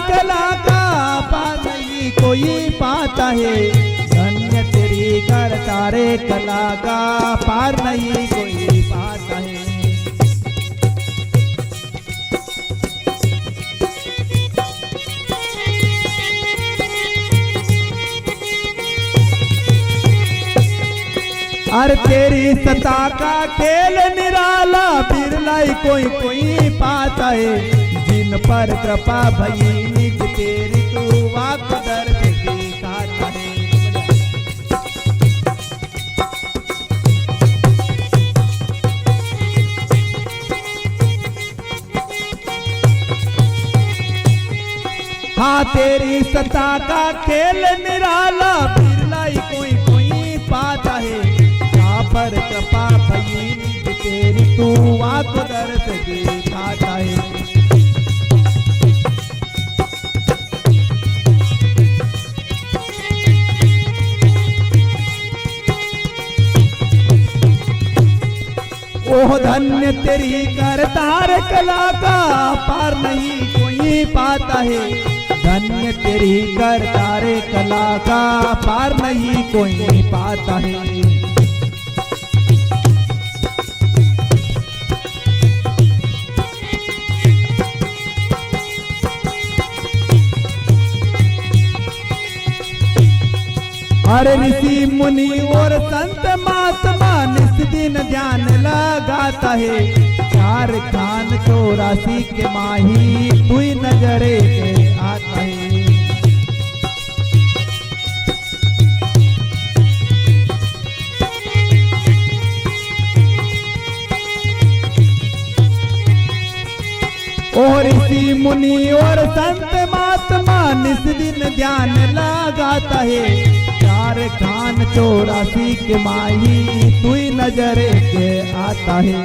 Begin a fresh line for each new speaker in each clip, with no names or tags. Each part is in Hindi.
कला का पार नहीं कोई पाता है। धन्य तेरी करतार कला का पार नहीं कोई पाता है। अरे तेरी सत्ता का खेल निराला बिरलाई कोई कोई पाता है। जिन पर कृपा भई निज तेरी तू वाक दर्द दिखाता है। हाँ तेरी सत्ता का खेल निराला बिरलाई कोई कोई पाता है। पर कृपा भई निज तेरी तू वाक दर्द दिखाता है। ओह धन्य तेरी करतार कला का पार नहीं कोई पाता है। धन्य तेरी करतार कला का पार नहीं कोई पाता है। अरे ऋषि मुनि और संत महात्मा निस दिन ध्यान लगाता है। 4 खान 84 के माही तू नजरे के आता है। और ऋषि मुनि और संत महात्मा निस दिन ध्यान लगाता है। 4 खान 84 के माही तू नजरे के आता है।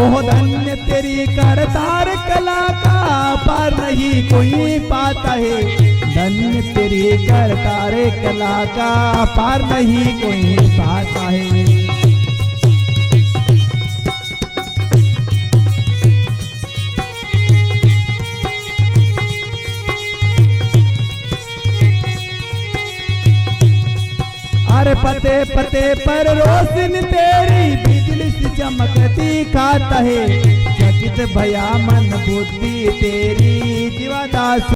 ओह धन्य तेरी करतार कला का पार नहीं कोई पाता है। धन्य तेरी करतार कला का पार नहीं कोई पाता है। अरे पते पते पर रोशनी तेरी बिजली सी चमकती खाता है। चकित भया मन बुद्धि तेरी जीवादास